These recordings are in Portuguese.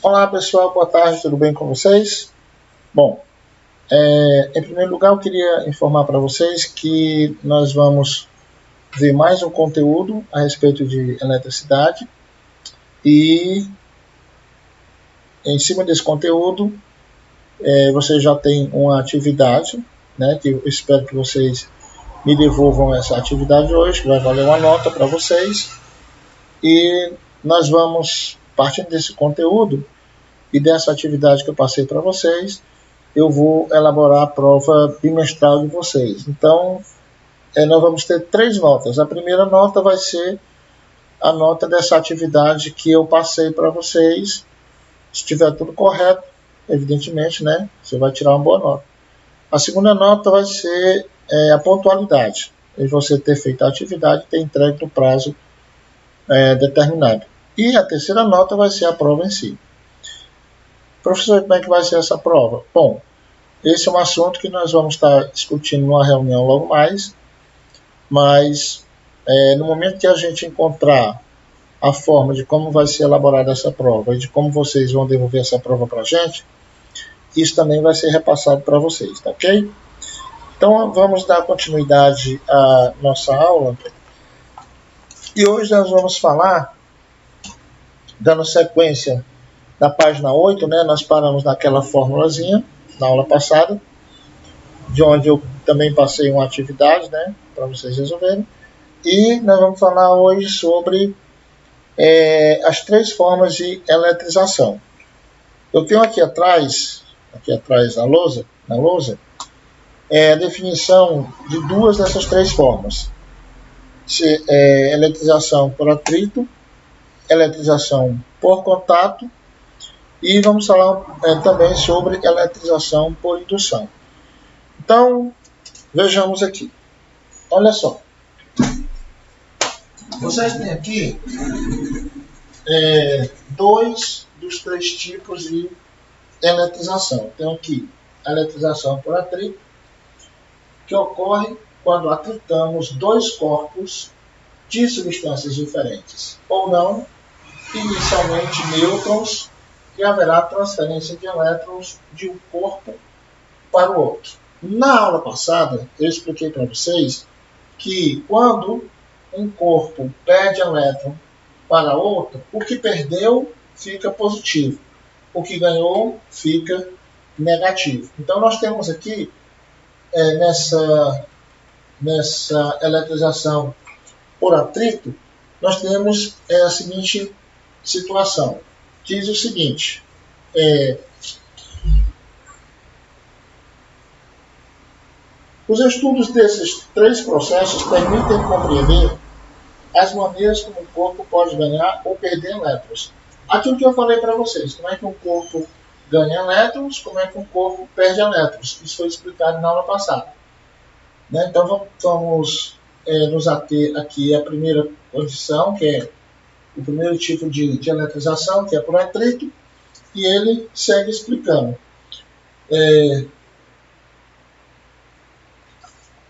Olá pessoal, boa tarde, tudo bem com vocês? Bom, em primeiro lugar eu queria informar para vocês que nós vamos ver mais um conteúdo a respeito de eletricidade e em cima desse conteúdo vocês já têm uma atividade, né, que eu espero que vocês me devolvam essa atividade hoje, que vai valer uma nota para vocês, e nós vamos, partindo desse conteúdo e dessa atividade que eu passei para vocês, eu vou elaborar a prova bimestral de vocês. Então, nós vamos ter 3 notas. A primeira nota vai ser a nota dessa atividade que eu passei para vocês. Se estiver tudo correto, evidentemente, né, você vai tirar uma boa nota. A segunda nota vai ser a pontualidade. E você ter feito a atividade e ter entregue no prazo determinado. E a terceira nota vai ser a prova em si. Professor, como é que vai ser essa prova? Bom, esse é um assunto que nós vamos estar discutindo numa reunião logo mais, mas no momento que a gente encontrar a forma de como vai ser elaborada essa prova e de como vocês vão devolver essa prova para a gente, isso também vai ser repassado para vocês, tá ok? Então vamos dar continuidade à nossa aula e hoje nós vamos falar, dando sequência na página 8, né, nós paramos naquela formulazinha na aula passada, de onde eu também passei uma atividade, né, para vocês resolverem. E nós vamos falar hoje sobre as 3 formas de eletrização. Eu tenho aqui atrás na lousa, a definição de 2 dessas 3 formas. Eletrização por atrito, eletrização por contato, e vamos falar também sobre eletrização por indução. Então, vejamos aqui. Olha só. Vocês têm aqui 2 dos 3 tipos de eletrização. Tem aqui a eletrização por atrito, que ocorre quando atritamos 2 corpos de substâncias diferentes, ou não, inicialmente nêutrons, e haverá transferência de elétrons de um corpo para o outro. Na aula passada, eu expliquei para vocês que quando um corpo perde elétron para outro, o que perdeu fica positivo, o que ganhou fica negativo. Então nós temos aqui nessa eletrização por atrito, nós temos a seguinte situação. Diz o seguinte: os estudos desses 3 processos permitem compreender as maneiras como o corpo pode ganhar ou perder elétrons. Aquilo que eu falei para vocês, como é que um corpo ganha elétrons, como é que um corpo perde elétrons. Isso foi explicado na aula passada. Né? Então vamos nos ater aqui à primeira condição, que é o primeiro tipo de eletrização, que é por atrito, e ele segue explicando.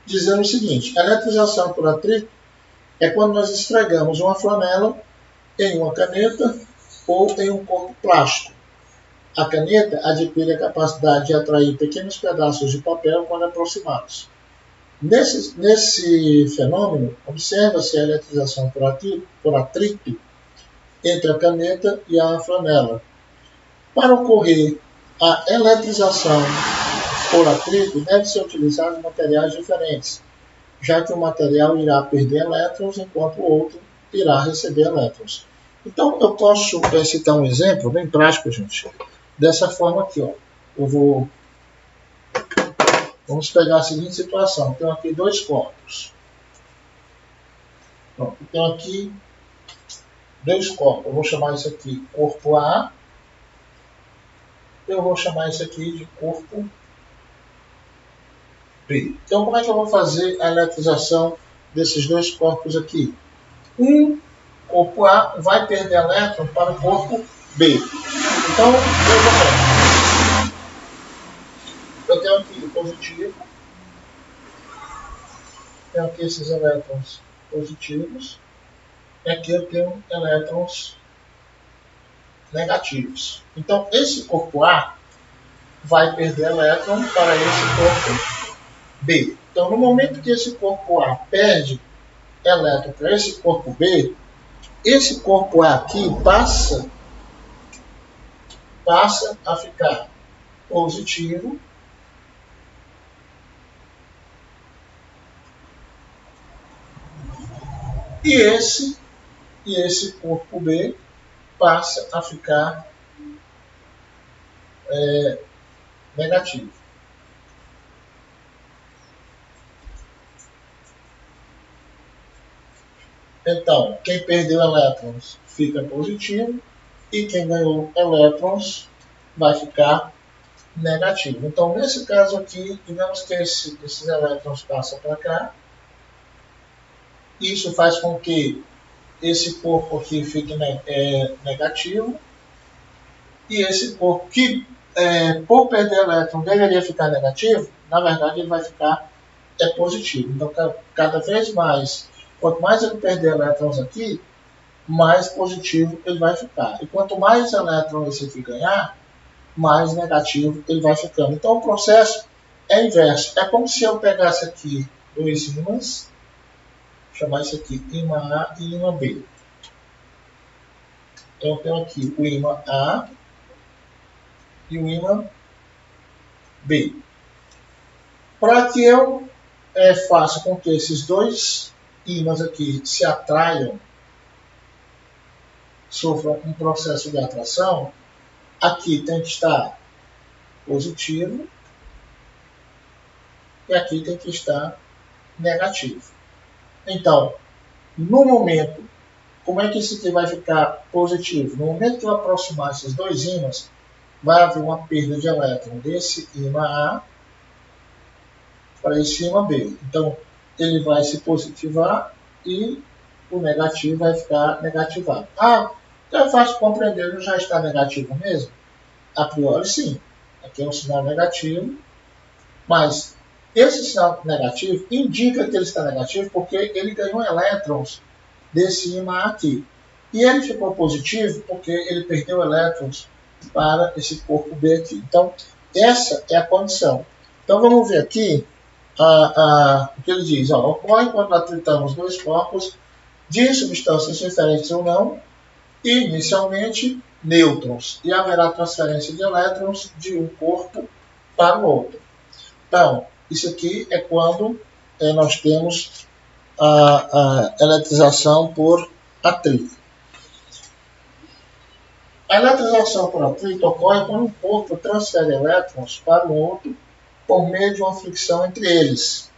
Dizendo o seguinte: a eletrização por atrito é quando nós esfregamos uma flanela em uma caneta ou em um corpo plástico. A caneta adquire a capacidade de atrair pequenos pedaços de papel quando aproximados. Nesse fenômeno, observa-se a eletrização por atrito entre a caneta e a flanela. Para ocorrer a eletrização por atrito, deve-se utilizar materiais diferentes, já que o material irá perder elétrons enquanto o outro irá receber elétrons. Então, eu posso citar um exemplo bem prático, gente, dessa forma aqui. Ó. Vamos pegar a seguinte situação. Tenho aqui 2 corpos. Pronto, tenho aqui 2 corpos. Eu vou chamar isso aqui corpo A. Eu vou chamar isso aqui de corpo B. Então, como é que eu vou fazer a eletrização desses 2 corpos aqui? Um corpo A vai perder elétron para o corpo B. Então, eu tenho aqui o positivo, tenho aqui esses elétrons positivos, e aqui eu tenho elétrons negativos. Então, esse corpo A vai perder elétron para esse corpo B. Então, no momento que esse corpo A perde elétron para esse corpo B, esse corpo A aqui passa a ficar positivo e esse corpo B passa a ficar negativo. Então, quem perdeu elétrons fica positivo e quem ganhou elétrons vai ficar negativo. Então, nesse caso aqui, digamos que esses elétrons passam para cá. Isso faz com que esse corpo aqui fique negativo. E esse corpo que, por perder elétron, deveria ficar negativo, na verdade ele vai ficar positivo. Então, cada vez mais, quanto mais ele perder elétrons aqui, mais positivo ele vai ficar. E quanto mais elétrons esse aqui ganhar, mais negativo ele vai ficando. Então, o processo é inverso. É como se eu pegasse aqui dois ímãs, chamar isso aqui ímã A e ímã B. Então, eu tenho aqui o ímã A e o ímã B. Para que eu faça com que esses dois ímãs aqui se atraiam, sofram um processo de atração, aqui tem que estar positivo e aqui tem que estar negativo. Então, no momento, como é que isso aqui vai ficar positivo? No momento que eu aproximar esses dois ímãs, vai haver uma perda de elétron desse ímã A para esse ímã B. Então, ele vai se positivar e o negativo vai ficar negativado. Então é fácil compreender, ele já está negativo mesmo? A priori, sim. Aqui é um sinal negativo, mas esse sinal negativo indica que ele está negativo porque ele ganhou elétrons desse ímã aqui. E ele ficou positivo porque ele perdeu elétrons para esse corpo B aqui. Então, essa é a condição. Então, vamos ver aqui o que ele diz. Ocorre quando atritamos dois corpos de substâncias diferentes ou não, inicialmente nêutrons, e haverá transferência de elétrons de um corpo para o outro. Então, isso aqui é quando nós temos a eletrização por atrito. A eletrização por atrito ocorre quando um corpo transfere elétrons para o outro por meio de uma fricção entre eles.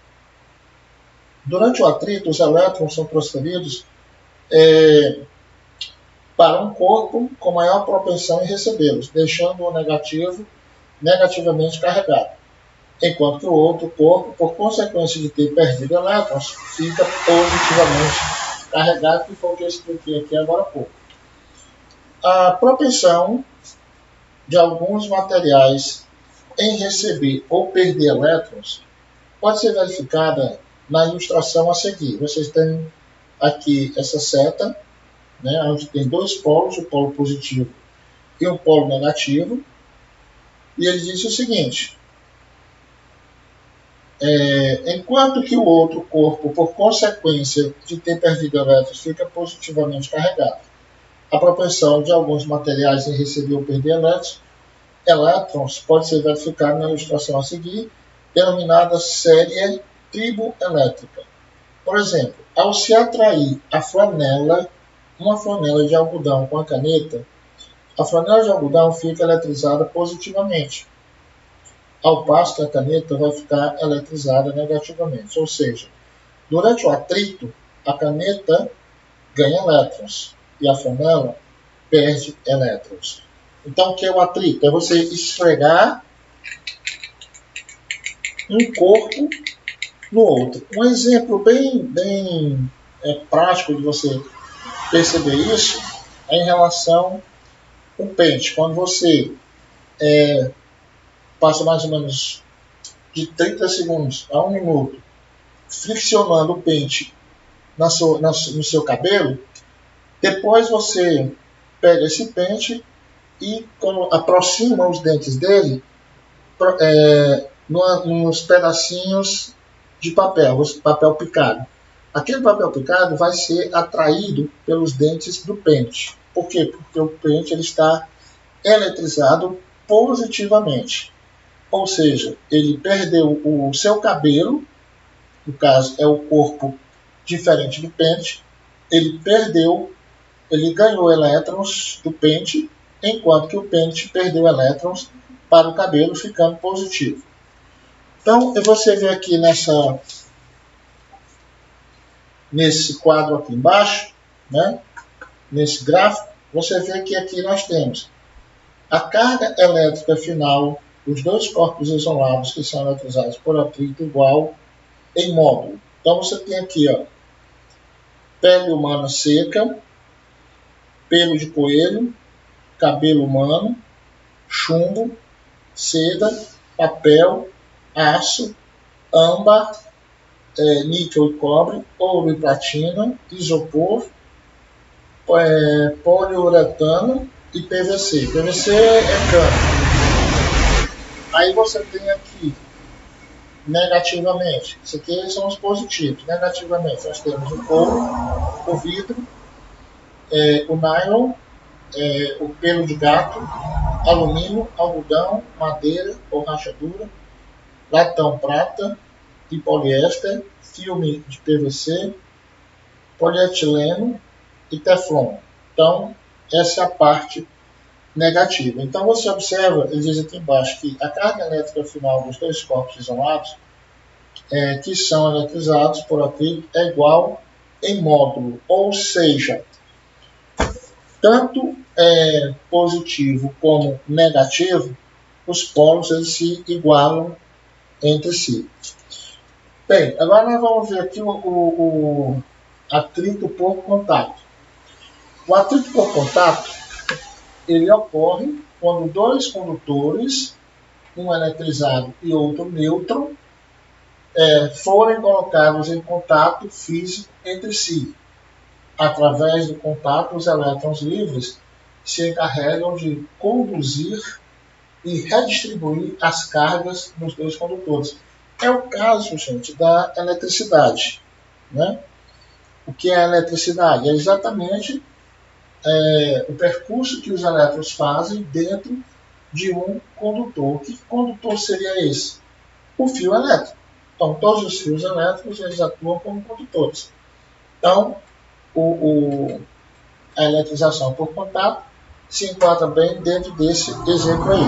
Durante o atrito, os elétrons são transferidos para um corpo com maior propensão em recebê-los, deixando-o negativamente carregado, enquanto que o outro corpo, por consequência de ter perdido elétrons, fica positivamente carregado, que foi o que eu expliquei aqui agora há pouco. A propensão de alguns materiais em receber ou perder elétrons pode ser verificada na ilustração a seguir. Vocês têm aqui essa seta, né, onde tem dois polos, o polo positivo e o polo negativo, e ele diz o seguinte: enquanto que o outro corpo, por consequência de ter perdido elétrons, fica positivamente carregado, a propensão de alguns materiais em receber ou perder elétrons pode ser verificada na ilustração a seguir, denominada série triboelétrica. Por exemplo, ao se atrair uma flanela de algodão com a caneta, a flanela de algodão fica eletrizada positivamente, ao passo que a caneta vai ficar eletrizada negativamente. Ou seja, durante o atrito, a caneta ganha elétrons e a flanela perde elétrons. Então, o que é o atrito? É você esfregar um corpo no outro. Um exemplo bem prático de você perceber isso é em relação ao pente. Quando você passa mais ou menos de 30 segundos a 1 minuto friccionando o pente no seu cabelo, depois você pega esse pente e quando aproxima os dentes dele, nos pedacinhos de papel, papel picado. Aquele papel picado vai ser atraído pelos dentes do pente. Por quê? Porque o pente ele está eletrizado positivamente. Ou seja, ele perdeu o seu cabelo, no caso é o corpo diferente do pente, ele ganhou elétrons do pente, enquanto que o pente perdeu elétrons para o cabelo, ficando positivo. Então, você vê aqui nesse quadro aqui embaixo, né, nesse gráfico, você vê que aqui nós temos a carga elétrica final, os dois corpos isolados que são eletrizados por atrito igual em módulo. Então, você tem aqui, ó, pele humana seca, pelo de coelho, cabelo humano, chumbo, seda, papel, aço, âmbar, níquel e cobre, ouro e platina, isopor, poliuretano e PVC. PVC é cano. Aí você tem aqui, negativamente, isso aqui são os positivos. Negativamente, nós temos o couro, o vidro, o nylon, o pelo de gato, alumínio, algodão, madeira ou rachadura, latão prata e poliéster, filme de PVC, polietileno e teflon. Então, essa é a parte negativa. Então, você observa, ele diz aqui embaixo, que a carga elétrica final dos dois corpos isolados, que são eletrizados por atrito, é igual em módulo. Ou seja, tanto positivo como negativo, os polos eles se igualam entre si. Bem, agora nós vamos ver aqui o atrito por contato. O atrito por contato ele ocorre quando dois condutores, um eletrizado e outro nêutron, forem colocados em contato físico entre si. Através do contato, os elétrons livres se encarregam de conduzir e redistribuir as cargas nos dois condutores. É o caso, gente, da eletricidade, né? O que é a eletricidade? É exatamente o percurso que os elétrons fazem dentro de um condutor. Que condutor seria esse? O fio elétrico. Então, todos os fios elétricos eles atuam como condutores. Então, a eletrização por contato se enquadra bem dentro desse exemplo aí.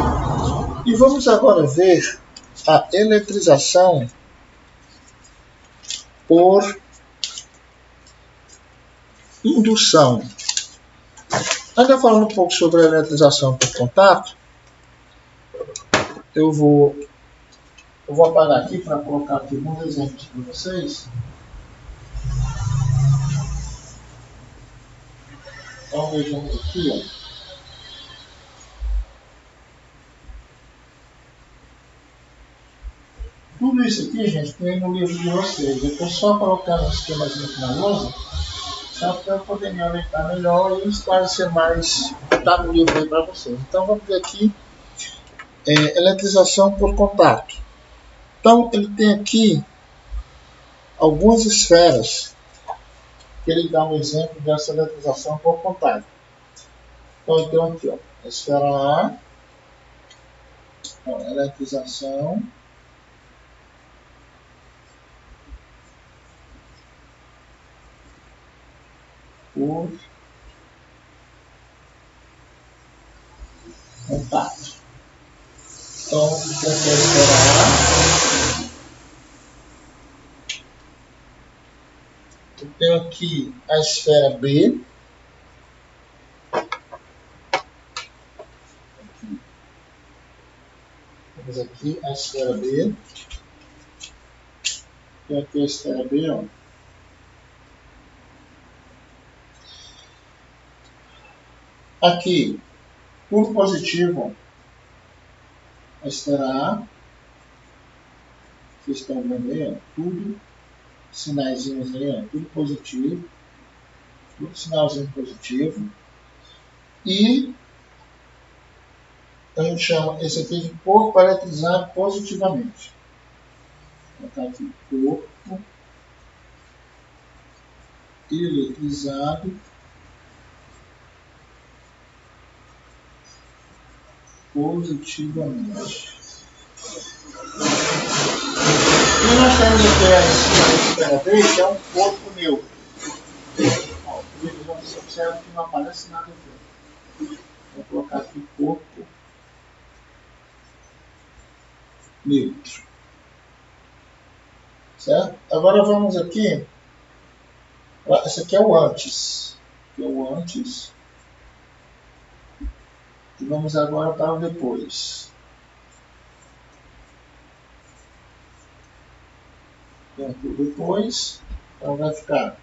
E vamos agora ver a eletrização por indução. Ainda falando um pouco sobre a eletrização por contato, eu vou apagar aqui para colocar aqui alguns exemplos para vocês. Então vejamos aqui, ó. Tudo isso aqui, gente, tem no livro de vocês. Eu estou só colocando um esquemazinho aqui na lousa, só para eu poder me orientar melhor e esclarecer mais. Está no livro aí para vocês. Então vamos ver aqui eletrização por contato. Então ele tem aqui algumas esferas que ele dá um exemplo dessa eletrização por contato. Então eu tenho aqui, ó, a esfera A, ó, eletrização por contato. Então, tem aqui a esfera A. Eu tenho aqui a esfera B. Temos aqui a esfera B. Tem aqui a esfera B, ó. Aqui, por positivo, a esfera A. Vocês estão vendo aí, ó, tudo sinaizinhos aí, ó, tudo positivo. Tudo sinalzinho positivo. E a gente chama esse aqui de corpo eletrizado positivamente. Vou colocar aqui corpo eletrizado positivamente. E nós temos aqui a primeira vez, que é um corpo neutro. Ó, você observa que não aparece nada aqui. Vou colocar aqui corpo neutro. Certo? Agora vamos aqui. Esse aqui é o antes. Aqui é o antes. E vamos agora para o depois. Aqui o depois. Então vai ficar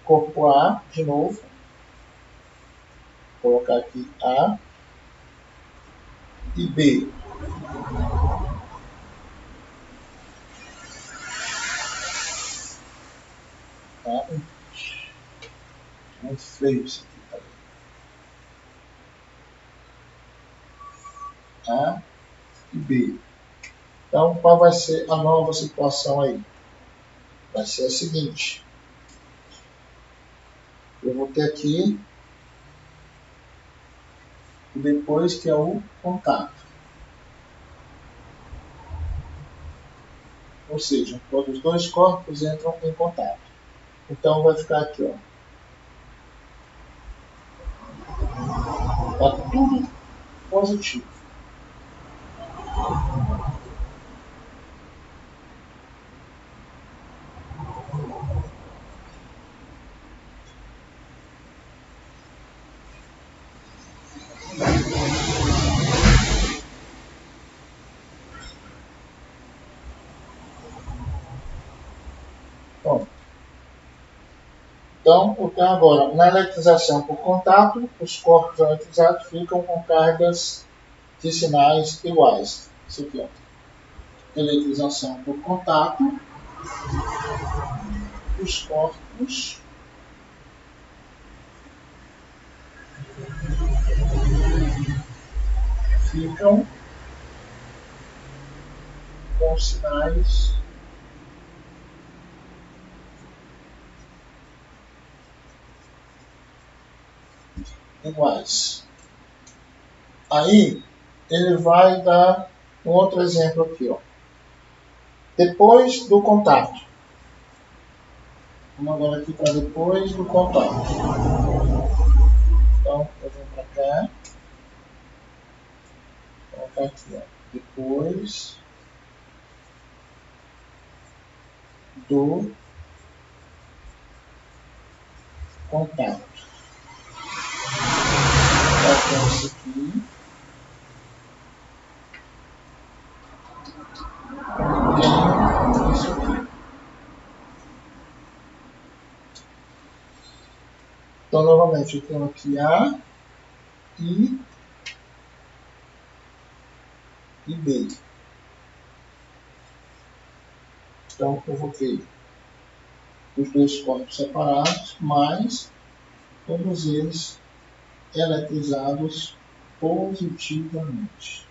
corpo A de novo. Vou colocar aqui A e B. Tá? Muito feio isso aqui. Tá? A e B. Então, qual vai ser a nova situação aí? Vai ser a seguinte. Eu vou ter aqui o depois, que é o contato. Ou seja, quando os dois corpos entram em contato. Então, vai ficar aqui, ó. Tá tudo positivo. Bom, então, eu tenho agora, na eletrização por contato, os corpos eletrizados ficam com cargas de sinais iguais. Isso aqui, ó. Eletrização por contato, os corpos ficam com sinais iguais. Aí, ele vai dar um outro exemplo aqui, ó. Depois do contato. Vamos agora aqui para depois do contato. Então, eu venho para cá. Vou colocar aqui, ó. Depois do contato. Colocar isso aqui. Tem isso aqui. Então, novamente, eu tenho aqui A, I e B. Então, eu vou ter os dois corpos separados, mas todos eles eletrizados positivamente.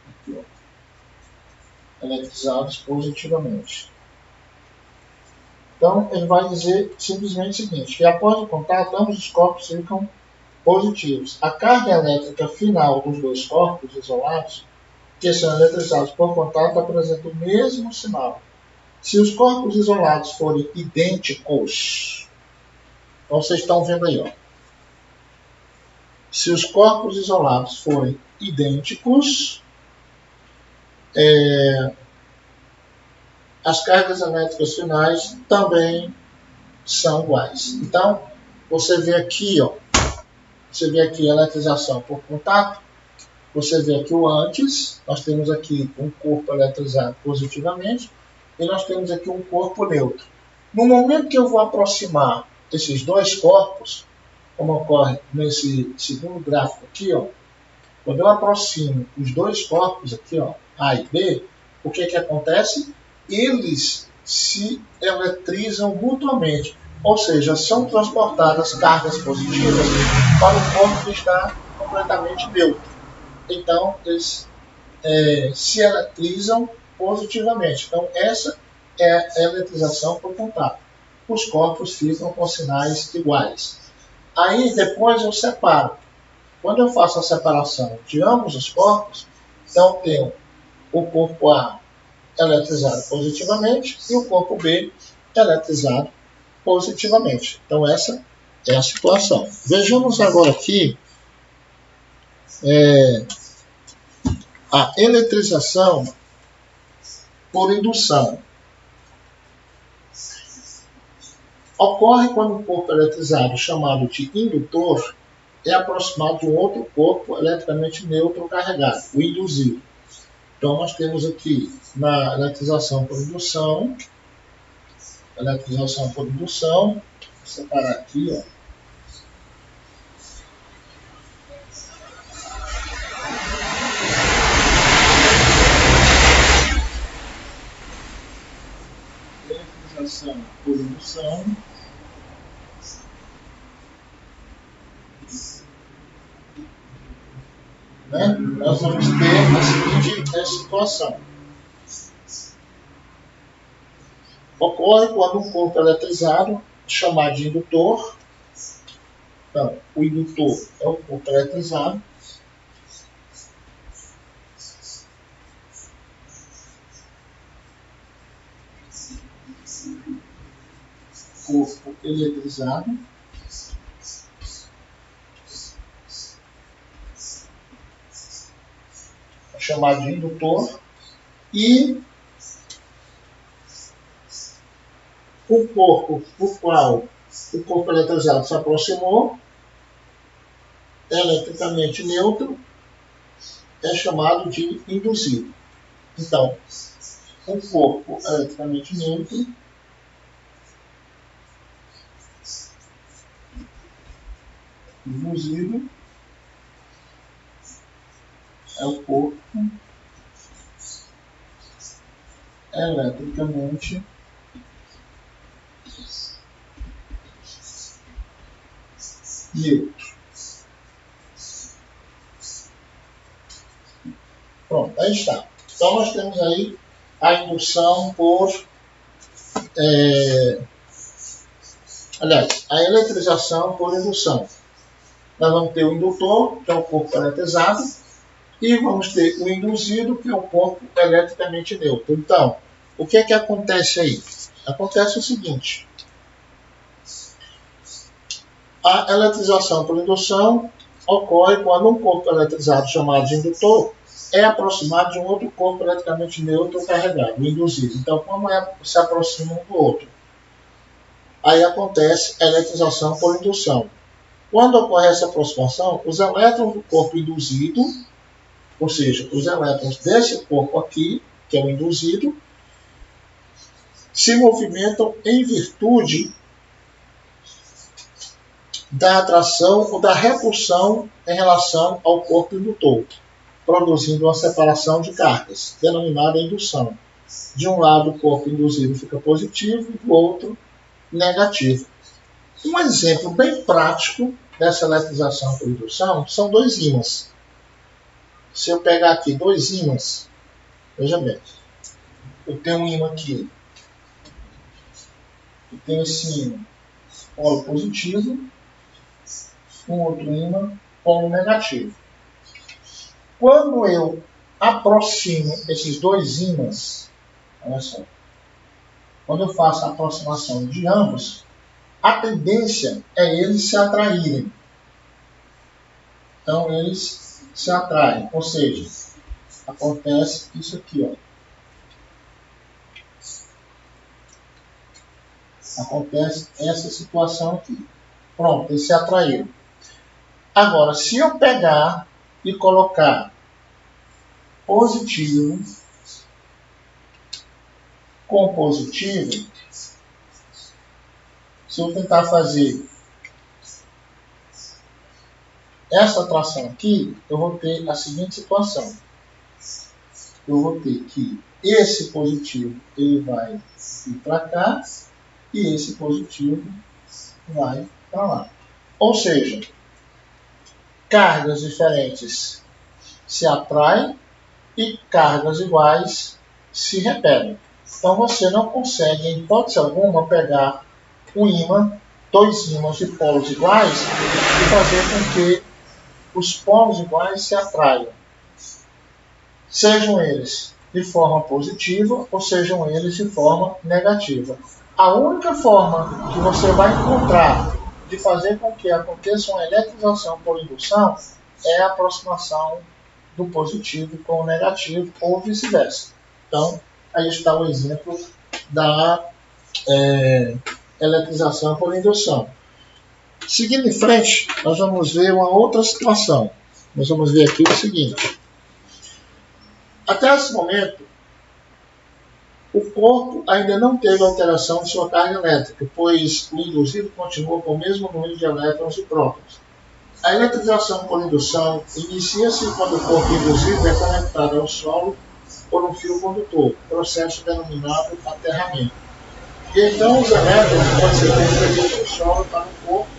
Aqui, ó. Eletrizados positivamente. Então, ele vai dizer simplesmente o seguinte, que após o contato, ambos os corpos ficam positivos. A carga elétrica final dos dois corpos isolados, que são eletrizados por contato, apresenta o mesmo sinal. Se os corpos isolados forem idênticos, então vocês estão vendo aí, ó. Se os corpos isolados forem idênticos, as cargas elétricas finais também são iguais. Então, você vê aqui, ó, você vê aqui a eletrização por contato, você vê aqui o antes, nós temos aqui um corpo eletrizado positivamente, e nós temos aqui um corpo neutro. No momento que eu vou aproximar esses dois corpos, como ocorre nesse segundo gráfico aqui, ó, Quando eu aproximo os dois corpos aqui, ó, A e B, o que acontece? Eles se eletrizam mutuamente, ou seja, são transportadas cargas positivas para o corpo que está completamente neutro. Então, eles se eletrizam positivamente. Então, essa é a eletrização por contato. Os corpos ficam com sinais iguais. Aí, depois eu separo. Quando eu faço a separação de ambos os corpos, então tenho o corpo A eletrizado positivamente e o corpo B eletrizado positivamente. Então essa é a situação. Vejamos agora aqui a eletrização por indução. Ocorre quando um corpo eletrizado chamado de indutor é aproximado de um outro corpo eletricamente neutro carregado, o induzido. Então nós temos aqui na eletrização por indução, vou separar aqui, ó. Eletrização por indução. Né? Nós vamos ter a seguinte situação. Ocorre quando um corpo eletrizado, chamado de indutor, então, o indutor é o corpo eletrizado, é chamado de indutor, e o corpo por qual o corpo eletrizado se aproximou, eletricamente neutro, é chamado de induzido. Então, o corpo eletricamente neutro induzido é o corpo eletricamente neutro. Pronto, aí está. Então nós temos aí a indução por... aliás, a eletrização por indução. Nós vamos ter o indutor, que é o corpo eletrizado, e vamos ter o induzido, que é o corpo eletricamente neutro. Então, o que acontece aí? Acontece o seguinte. A eletrização por indução ocorre quando um corpo eletrizado chamado de indutor é aproximado de um outro corpo eletricamente neutro carregado, o induzido. Então, como se aproximam um do outro? Aí acontece a eletrização por indução. Quando ocorre essa aproximação, os elétrons do corpo induzido, ou seja, os elétrons desse corpo aqui, que é o induzido, se movimentam em virtude da atração ou da repulsão em relação ao corpo indutor, produzindo uma separação de cargas, denominada indução. De um lado, o corpo induzido fica positivo e do outro, negativo. Um exemplo bem prático dessa eletrização por indução são dois ímãs. Se eu pegar aqui dois ímãs, veja bem, eu tenho um ímã aqui, eu tenho esse ímã polo positivo, um outro ímã polo negativo. Quando eu aproximo esses dois ímãs, olha só, quando eu faço a aproximação de ambos, a tendência é eles se atraírem. Então, eles se atraem, ou seja, acontece isso aqui, ó. Acontece essa situação aqui. Pronto, eles se atraíram. Agora, se eu pegar e colocar positivo com positivo, se eu tentar fazer essa atração aqui, eu vou ter a seguinte situação. Eu vou ter que esse positivo ele vai ir para cá e esse positivo vai para lá. Ou seja, cargas diferentes se atraem e cargas iguais se repelem. Então você não consegue, em hipótese alguma, pegar um ímã, dois ímãs de polos iguais e fazer com que os polos iguais se atraiam. Sejam eles de forma positiva ou sejam eles de forma negativa. A única forma que você vai encontrar de fazer com que aconteça uma eletrização por indução é a aproximação do positivo com o negativo ou vice-versa. Então, aí está o exemplo da eletrização por indução. Seguindo em frente, nós vamos ver uma outra situação. Nós vamos ver aqui o seguinte. Até esse momento, o corpo ainda não teve alteração de sua carga elétrica, pois o induzido continua com o mesmo número de elétrons e prótons. A eletrização por indução inicia-se quando o corpo induzido é conectado ao solo por um fio condutor, processo denominado aterramento. E então os elétrons podem ser transferidos do solo para o corpo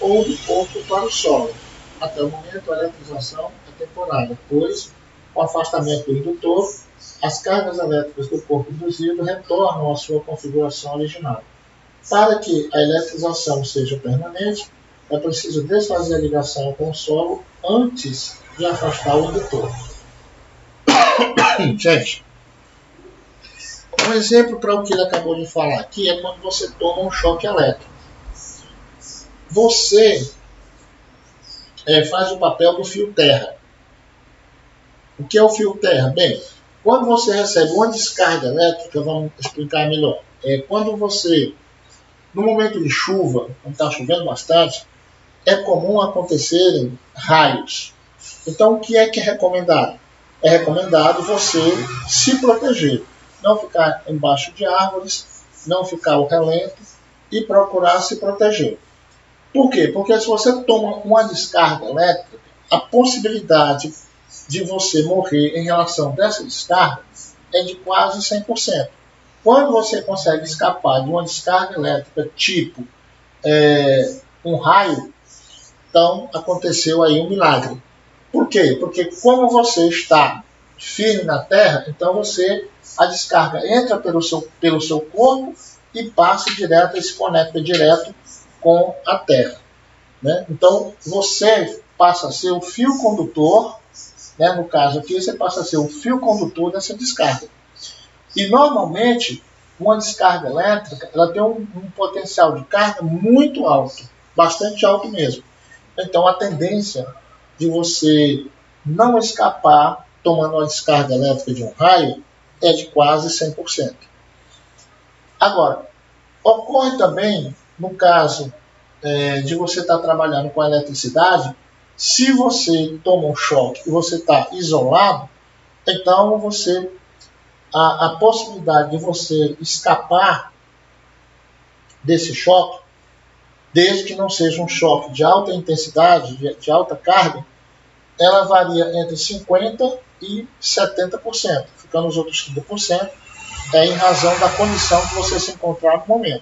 ou do corpo para o solo. Até o momento, a eletrização é temporária, pois, com o afastamento do indutor, as cargas elétricas do corpo induzido retornam à sua configuração original. Para que a eletrização seja permanente, é preciso desfazer a ligação com o solo antes de afastar o indutor. Gente, um exemplo para o que ele acabou de falar aqui é quando você toma um choque elétrico. Você faz o papel do fio terra. O que é o fio terra? Bem, quando você recebe uma descarga elétrica, vamos explicar melhor. Quando você, no momento de chuva, quando está chovendo bastante, é comum acontecerem raios. Então, o que é recomendado? É recomendado você se proteger. Não ficar embaixo de árvores, não ficar ao relento e procurar se proteger. Por quê? Porque se você toma uma descarga elétrica, a possibilidade de você morrer em relação dessa descarga é de quase 100%. Quando você consegue escapar de uma descarga elétrica tipo um raio, então aconteceu aí um milagre. Por quê? Porque como você está firme na terra, então a descarga entra pelo seu corpo e passa direto e se conecta direto com a terra. Né? Então você passa a ser o fio condutor, né? No caso aqui você passa a ser o fio condutor dessa descarga. E normalmente uma descarga elétrica ela tem um potencial de carga muito alto, bastante alto mesmo. Então a tendência de você não escapar tomando uma descarga elétrica de um raio é de quase 100%. Agora, ocorre também, no caso de você estar trabalhando com a eletricidade, se você toma um choque e você está isolado, então a possibilidade de você escapar desse choque, desde que não seja um choque de alta intensidade, de alta carga, ela varia entre 50% e 70%, ficando os outros 30% em razão da condição que você se encontrar no momento.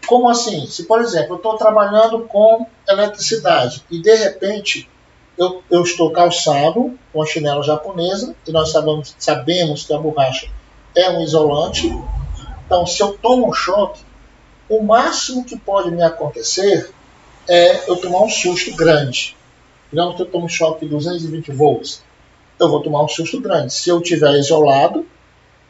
Como assim? Se, por exemplo, eu estou trabalhando com eletricidade e, de repente, eu estou calçado com a chinela japonesa, e nós sabemos que a borracha é um isolante. Então, se eu tomo um choque, o máximo que pode me acontecer é eu tomar um susto grande. Digamos que eu tomo um choque de 220 volts. Eu vou tomar um susto grande. Se eu estiver isolado,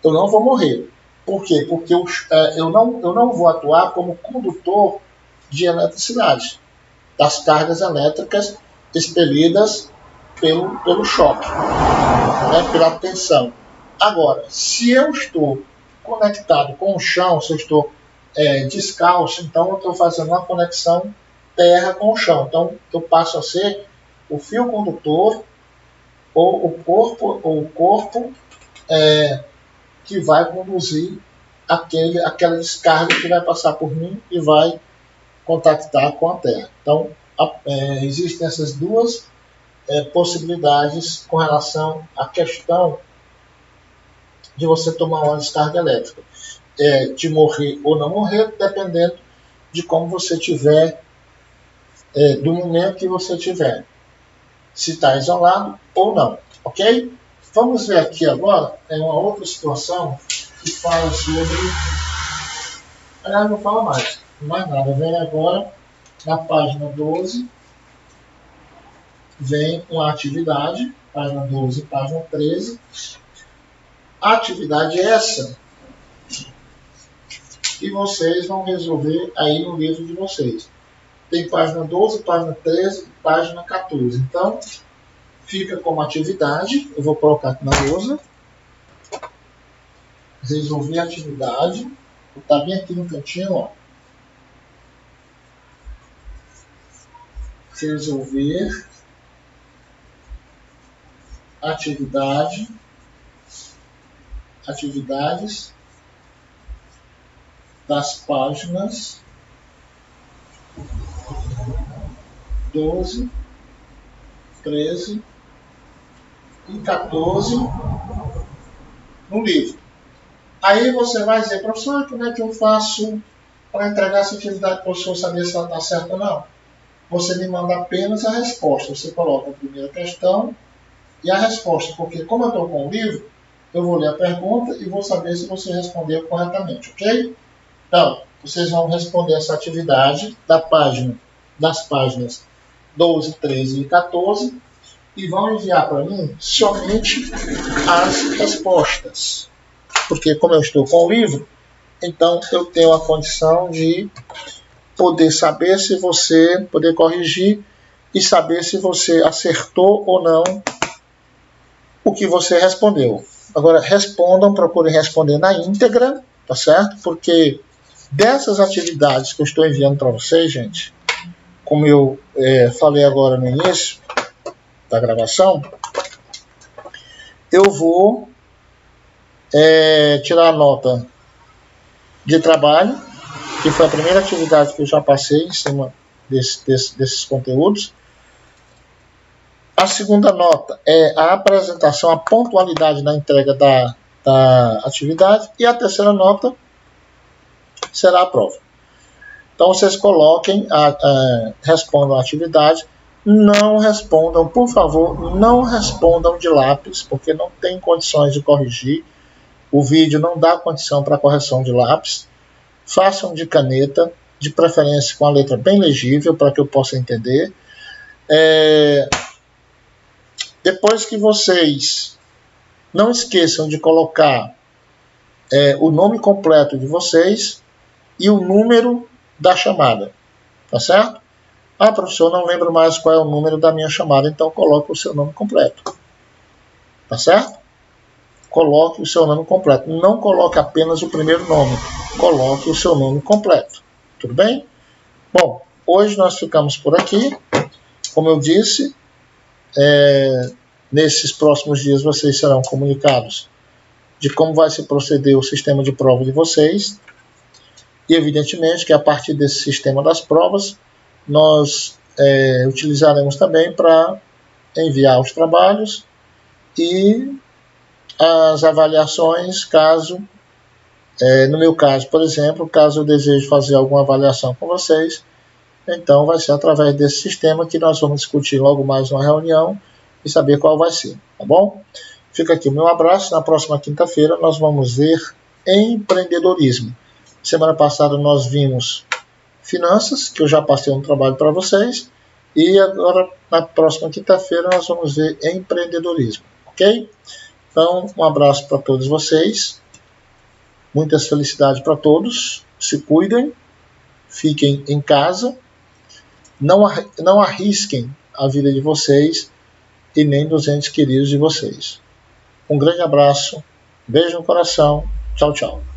eu não vou morrer. Por quê? Porque eu não vou atuar como condutor de eletricidade, das cargas elétricas expelidas pelo choque, né, pela tensão. Agora, se eu estou conectado com o chão, se eu estou descalço, então eu estou fazendo uma conexão terra com o chão. Então eu passo a ser o fio condutor ou o corpo que vai conduzir aquela descarga que vai passar por mim e vai contactar com a terra. Então, existem essas duas possibilidades com relação à questão de você tomar uma descarga elétrica. De morrer ou não morrer, dependendo de como você tiver, do momento que você tiver, se está isolado ou não, ok? Vamos ver aqui agora uma outra situação que fala sobre... Aliás, não fala mais nada. Vem agora na página 12, vem uma atividade, página 12 e página 13. A atividade é essa que vocês vão resolver aí no livro de vocês. Tem página 12, página 13 e página 14. Então, fica como atividade. Eu vou colocar aqui na lousa. Resolver a atividade. Está bem aqui no cantinho, ó. Resolver atividades das páginas 12, 13 e 14 no livro. Aí você vai dizer, professor, como é que eu faço para entregar essa atividade para o professor saber se ela está certa ou não? Você me manda apenas a resposta. Você coloca a primeira questão e a resposta, porque como eu estou com o livro, eu vou ler a pergunta e vou saber se você respondeu corretamente, ok? Então, vocês vão responder essa atividade das páginas 12, 13 e 14 e vão enviar para mim somente as respostas. Porque como eu estou com o livro, então eu tenho a condição de poder saber se você, poder corrigir e saber se você acertou ou não o que você respondeu. Agora, respondam, procurem responder na íntegra, tá certo? Porque dessas atividades que eu estou enviando para vocês, gente, como eu falei agora no início da gravação, eu vou tirar a nota de trabalho, que foi a primeira atividade que eu já passei em cima desses conteúdos. A segunda nota é a apresentação, a pontualidade na entrega da atividade. E a terceira nota será a prova. Então vocês coloquem, respondam a atividade. Não respondam, por favor, não respondam de lápis, porque não tem condições de corrigir. O vídeo não dá condição para correção de lápis. Façam de caneta, de preferência com a letra bem legível, para que eu possa entender. Depois que vocês não esqueçam de colocar o nome completo de vocês e o número da chamada, tá certo? Ah, professor, não lembro mais qual é o número da minha chamada, então coloque o seu nome completo, tá certo? Coloque o seu nome completo, não coloque apenas o primeiro nome, coloque o seu nome completo, tudo bem? Bom, hoje nós ficamos por aqui, como eu disse, nesses próximos dias vocês serão comunicados de como vai se proceder o sistema de prova de vocês. E evidentemente que a partir desse sistema das provas, nós utilizaremos também para enviar os trabalhos e as avaliações, caso, no meu caso, por exemplo, caso eu deseje fazer alguma avaliação com vocês, então vai ser através desse sistema que nós vamos discutir logo mais uma reunião e saber qual vai ser, tá bom? Fica aqui o meu abraço. Na próxima quinta-feira nós vamos ver empreendedorismo. Semana passada nós vimos finanças, que eu já passei um trabalho para vocês, e agora na próxima quinta-feira nós vamos ver empreendedorismo, ok? Então, um abraço para todos vocês, muitas felicidades para todos, se cuidem, fiquem em casa, não arrisquem a vida de vocês e nem dos entes queridos de vocês. Um grande abraço, beijo no coração, tchau, tchau.